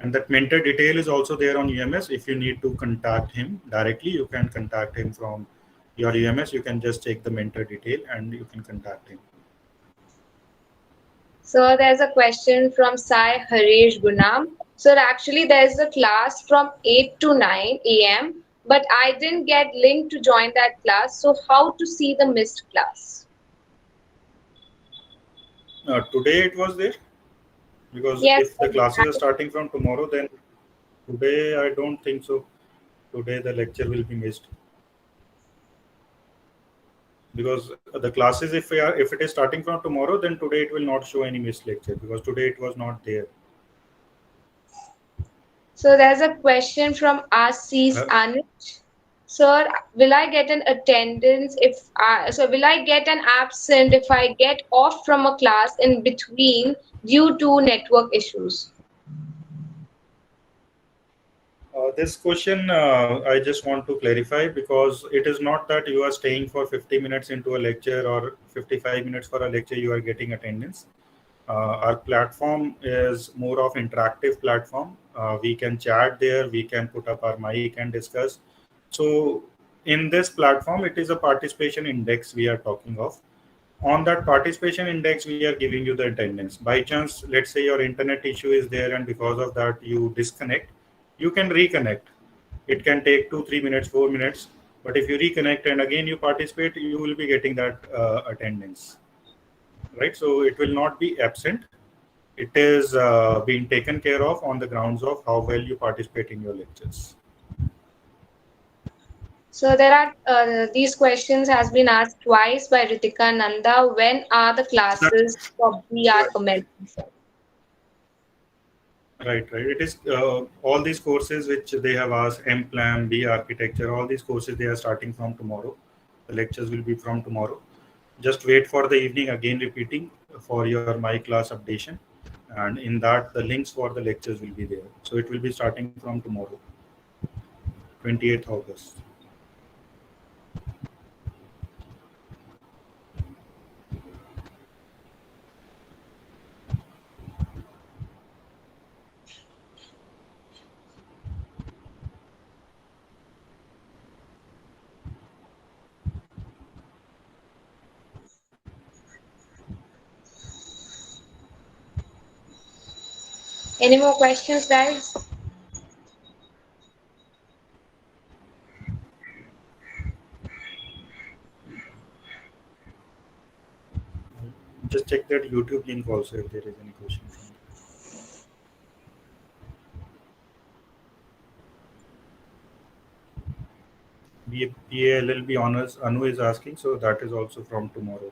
And that mentor detail is also there on UMS. If you need to contact him directly, you can contact him from your UMS. You can just check the mentor detail and you can contact him. So there's a question from Sai Harish Gunam. So actually there's a class from 8 to 9 a.m. but I didn't get link to join that class. So how to see the missed class? Today it was there? Because Yes, if the classes are starting from tomorrow, then today I don't think so. Today the lecture will be missed. Because the classes, if it is starting from tomorrow, then today it will not show any missed lecture, because today it was not there. So there's a question from Asis Anuj. Sir, will I get an attendance will I get an absent if I get off from a class in between due to network issues? This question I just want to clarify, because it is not that you are staying for 50 minutes into a lecture or 55 minutes for a lecture, you are getting attendance. Our platform is more of interactive platform. We can chat there, we can put up our mic and discuss. So in this platform, it is a participation index we are talking of. On that participation index, we are giving you the attendance. By chance, let's say your internet issue is there, and because of that you disconnect, you can reconnect. It can take 2-3 minutes, 4 minutes, but if you reconnect and again you participate, you will be getting that attendance, right? So it will not be absent. It is being taken care of on the grounds of how well you participate in your lectures. So there are these questions has been asked twice by Ritika Nanda. When are the classes for BR commencing? Right. It is all these courses which they have asked, MPLAM, B architecture, all these courses, they are starting from tomorrow. The lectures will be from tomorrow. Just wait for the evening, again repeating for your My Class updation. And in that, the links for the lectures will be there. So it will be starting from tomorrow, 28th August. Any more questions, guys? Just check that YouTube link also if there is any question. PALLB honors Anu is asking, so that is also from tomorrow.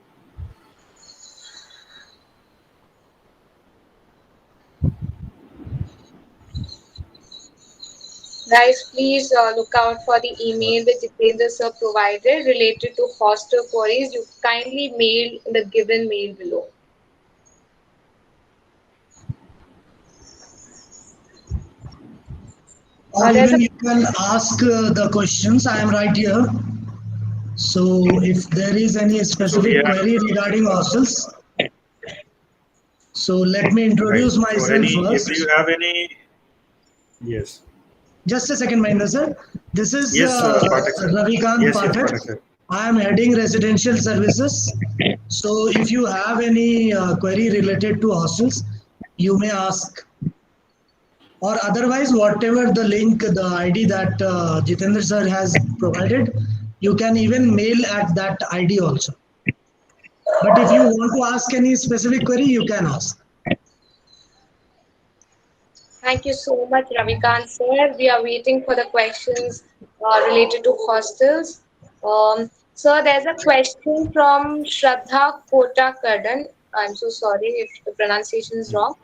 Guys, please look out for the email that Jitendra sir provided related to hostel queries. You kindly mail in the given mail below. Or even you can ask the questions. I am right here. So if there is any specific query regarding hostels, so let me introduce myself first. If you have any, yes. Just a second, Mahendra sir. This is Ravikant Pathak. Sir. I am heading residential services. So if you have any query related to hostels, you may ask. Or otherwise, whatever the link, the ID that Jitendra sir has provided, you can even mail at that ID also. But if you want to ask any specific query, you can ask. Thank you so much, Ravikant sir. We are waiting for the questions related to hostels. Sir, there's a question from Shraddha Kota Kardan. I'm so sorry if the pronunciation is wrong.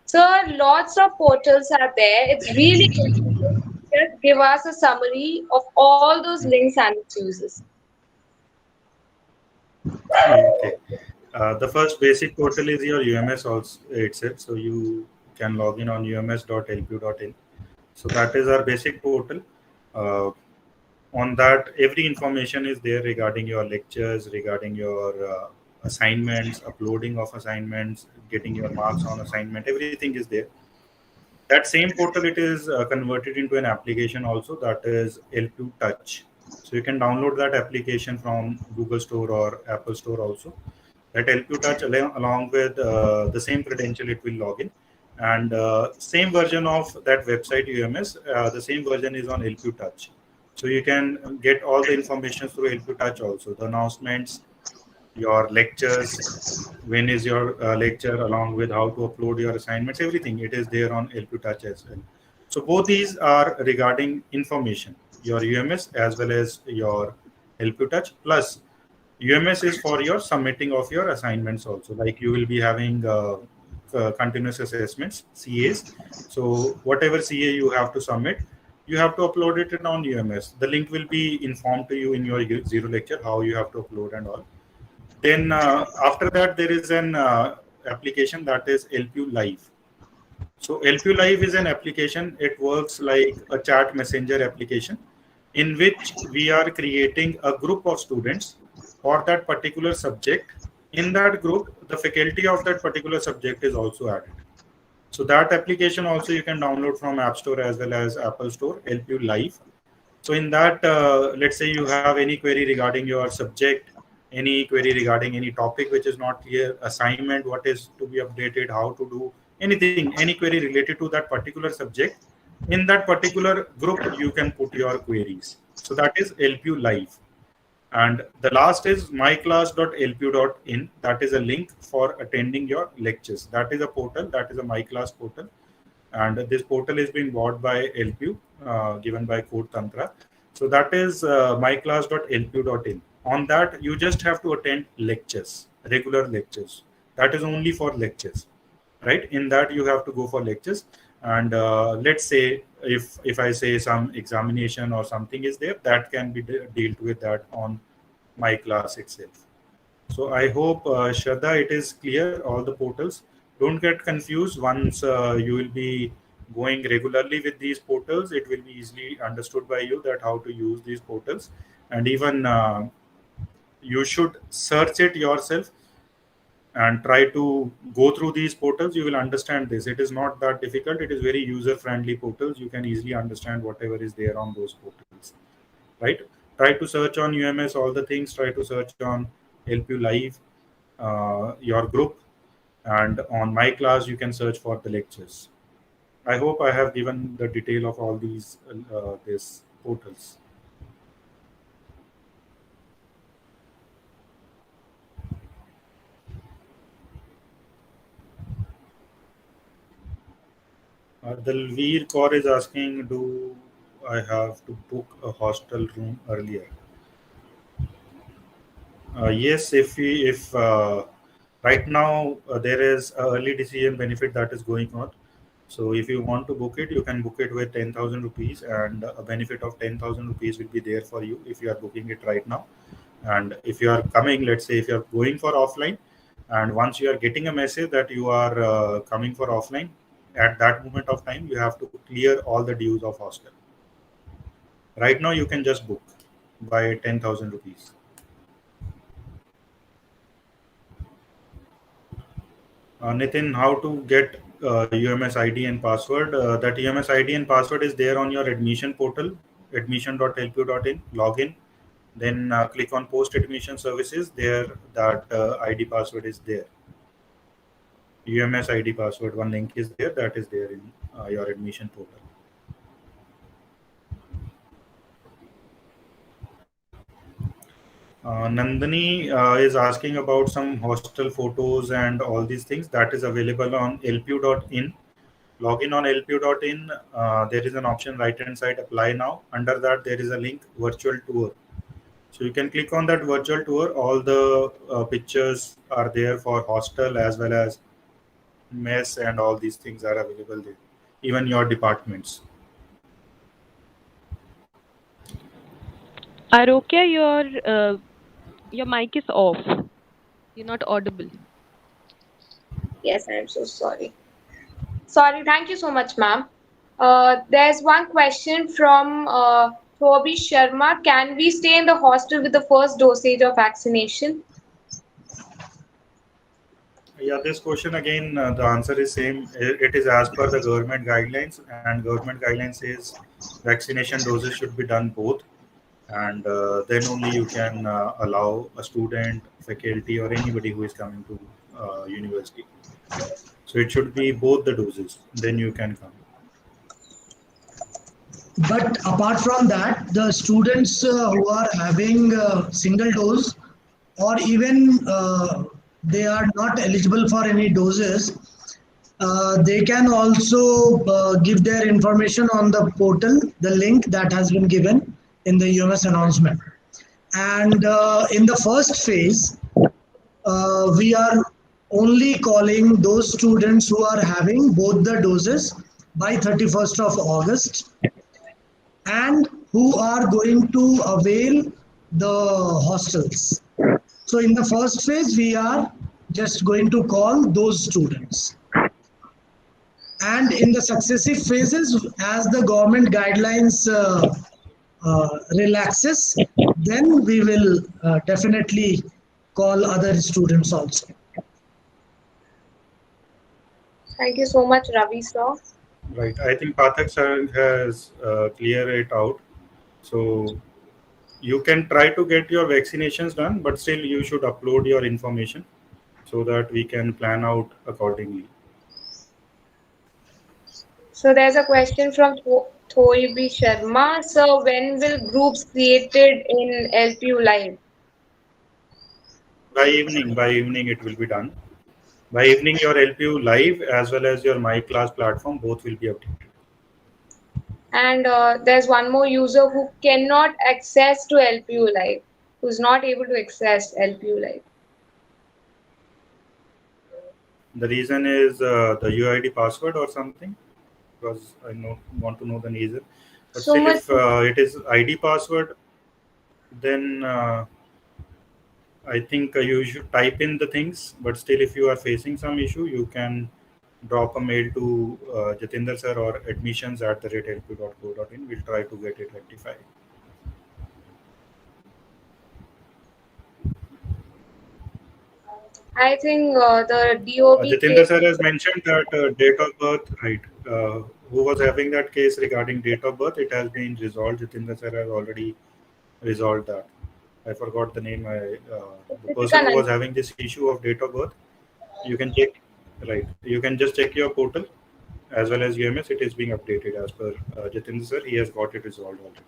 Sir, lots of portals are there. It's really confusing. Just give us a summary of all those links and its uses. Okay. The first basic portal is your UMS also itself. So you can log in on ums.lpu.in. So that is our basic portal. On that, every information is there regarding your lectures, regarding your assignments, uploading of assignments, getting your marks on assignment, everything is there. That same portal, it is converted into an application also, that is LPU Touch. So you can download that application from Google Store or Apple Store also. That LPU Touch along with the same credential, it will log in. And same version of that website UMS, the same version is on LPU Touch. So you can get all the information through LPU Touch also. The announcements, your lectures, when is your lecture, along with how to upload your assignments, everything, it is there on LPU Touch as well. So both these are regarding information, your UMS as well as your LPU Touch. Plus UMS is for your submitting of your assignments also, like you will be having continuous assessments, CAs. So whatever CA you have to submit, you have to upload it on UMS. The link will be informed to you in your zero lecture, how you have to upload and all. Then after that, there is an application that is LPU Live. So LPU Live is an application. It works like a chat messenger application in which we are creating a group of students for that particular subject. In that group, the faculty of that particular subject is also added. So that application also you can download from App Store as well as Apple Store, LPU Live. So in that, let's say you have any query regarding your subject, any query regarding any topic which is not clear, assignment, what is to be updated, how to do anything, any query related to that particular subject, in that particular group, you can put your queries. So that is LPU Live. And the last is myclass.lpu.in. That is a link for attending your lectures. That is a portal, that is a MyClass portal. And this portal is being bought by LPU, given by Code Tantra. So that is myclass.lpu.in. On that, you just have to attend lectures, regular lectures. That is only for lectures, right? In that, you have to go for lectures. And let's say if I say some examination or something is there, that can be dealt with that on my class itself. So I hope, Shraddha, it is clear, all the portals. Don't get confused. Once you will be going regularly with these portals, it will be easily understood by you that how to use these portals. And even you should search it yourself and try to go through these portals. You will understand this. It is not that difficult. It is very user-friendly portals. You can easily understand whatever is there on those portals, right? Try to search on UMS all the things. Try to search on LPU Live, your group, and on my class you can search for the lectures. I hope I have given the detail of all these portals. Dalveer Kaur is asking, do I have to book a hostel room earlier? Yes, if right now there is a early decision benefit that is going on. So if you want to book it, you can book it with 10,000 rupees, and a benefit of 10,000 rupees will be there for you if you are booking it right now. And if you are coming, let's say if you are going for offline, and once you are getting a message that you are coming for offline, at that moment of time, you have to clear all the dues of hostel. Right now, you can just book by 10,000 rupees. Nitin, how to get UMS ID and password? That UMS ID and password is there on your admission portal, admission.lpu.in, login. Then click on post admission services. There, that ID password is there. UMS ID password, one link is there, that is there in your admission portal. Nandini is asking about some hostel photos and all these things. That is available on lpu.in. Login on lpu.in. There is an option right hand side, apply now. Under that, there is a link, virtual tour. So you can click on that virtual tour. All the pictures are there for hostel as well as mess, and all these things are available there. Even your departments. Arokya, your mic is off. You're not audible. Yes, I'm so sorry. Sorry, thank you so much, ma'am. There's one question from Toby Sharma. Can we stay in the hostel with the first dosage of vaccination? Yeah, this question again, the answer is same. It is as per the government guidelines, and government guidelines says vaccination doses should be done both, and then only you can allow a student, faculty, or anybody who is coming to university. So it should be both the doses, then you can come. But apart from that, the students who are having single dose, or even they are not eligible for any doses, they can also give their information on the portal, the link that has been given in the UMS announcement. And in the first phase, we are only calling those students who are having both the doses by 31st of August and who are going to avail the hostels. So in the first phase, we are just going to call those students. And in the successive phases, as the government guidelines relaxes, then we will definitely call other students also. Thank you so much, Ravi sir. Right. I think Pathak sir has cleared it out. So you can try to get your vaccinations done, but still you should upload your information so that we can plan out accordingly. So there's a question from Thoibi Sharma. So when will groups created in LPU Live? By evening it will be done. By evening, your LPU live as well as your My Class platform both will be updated. And there's one more user who cannot access to LPU Live, who's not able to access LPU Live. The reason is the UID password or something, because I want to know the reason. But So still, much. if it is ID password, then I think you should type in the things. But still, if you are facing some issue, you can drop a mail to Jatinder sir or admissions@lp.co.in. We'll try to get it rectified. I think the DOB Jatinder case. sir has mentioned that date of birth, right? Who was having that case regarding date of birth? It has been resolved. Jatinder sir has already resolved that. I forgot the name. The person who was having this issue of date of birth, you can check, right? You can just check your portal as well as UMS. It is being updated as per Jatinder sir. He has got it resolved already.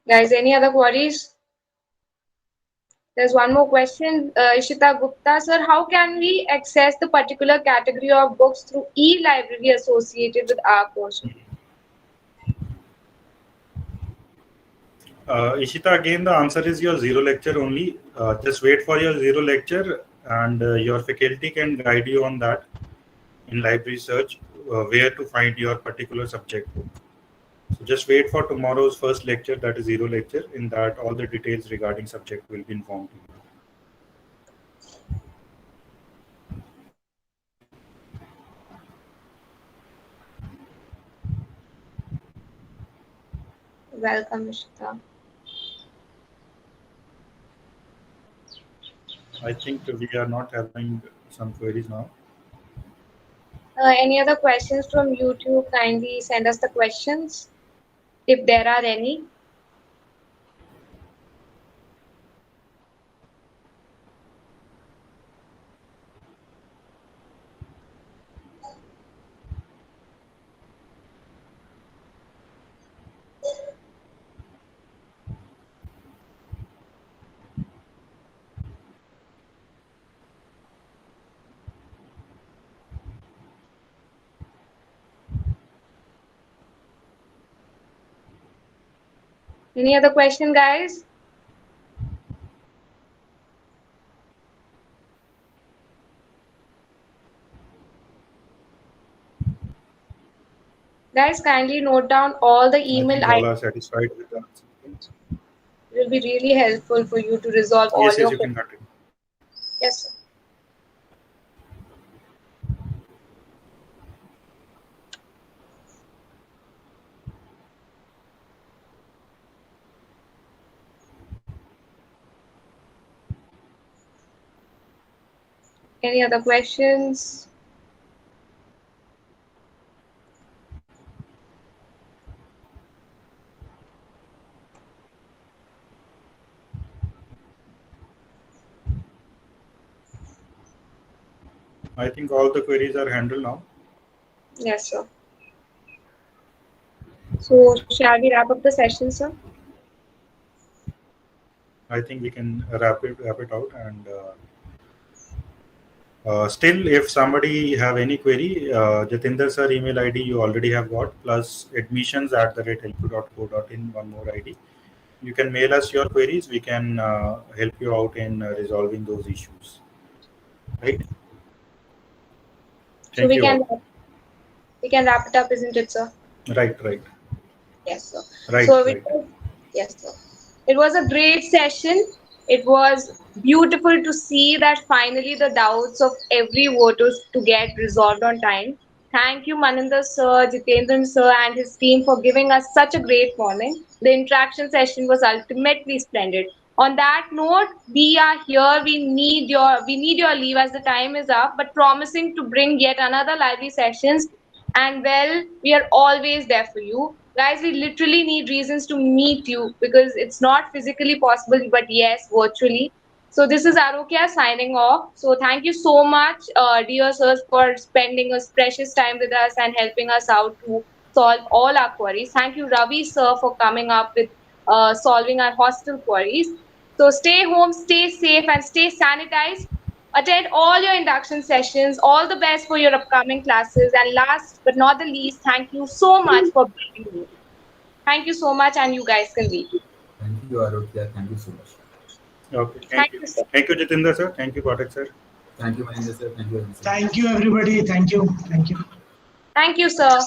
Guys, any other queries? There's one more question. Ishita Gupta, sir, how can we access the particular category of books through e-library associated with our course? Ishita, again, the answer is your zero lecture only. Just wait for your zero lecture, and your faculty can guide you on that in library search where to find your particular subject book. So just wait for tomorrow's first lecture, that is zero lecture. In that, all the details regarding subject will be informed to you. Welcome, Ishita. I think we are not having some queries now. Any other questions from YouTube? Kindly send us the questions if there are any. Any other question, guys? Guys, kindly note down all the I email think all IDs. are satisfied with the answer. It will be really helpful for you to resolve all Yes, your you can questions. continue. Yes, sir. Any other questions? I think all the queries are handled now. Yes, sir. So, shall we wrap up the session, sir? I think we can wrap it out. And still, if somebody have any query, Jatinder sir email ID you already have got, plus admissions@lp.co.in, one more ID. You can mail us your queries. We can help you out in resolving those issues. Right? So Thank we you can all. wrap it up, isn't it, sir? Right. Yes, sir. Right. So Right. yes, sir. It was a great session. It was beautiful to see that finally the doubts of every voter to get resolved on time. Thank you, Maninder sir, Jitendran sir, and his team for giving us such a great morning. The interaction session was ultimately splendid. On that note, we are here. We need your leave as the time is up, but promising to bring yet another lively sessions. And well, we are always there for you. Guys, we literally need reasons to meet you because it's not physically possible, but yes, virtually. So this is Arokia signing off. So thank you so much, dear sirs, for spending a precious time with us and helping us out to solve all our queries. Thank you, Ravi sir, for coming up with solving our hostel queries. So stay home, stay safe, and stay sanitized. Attend all your induction sessions. All the best for your upcoming classes. And last but not the least, thank you so much for being here. Thank you so much, and you guys can leave. Thank you, Arokia. Thank you so much. Okay, thank Thank you. you, sir. Thank you, Jitendra sir. Thank you, Pathak sir. Thank you, Maninder sir. Thank you, Arvind sir. Thank you, everybody. Thank you. Thank you. Thank you, sir.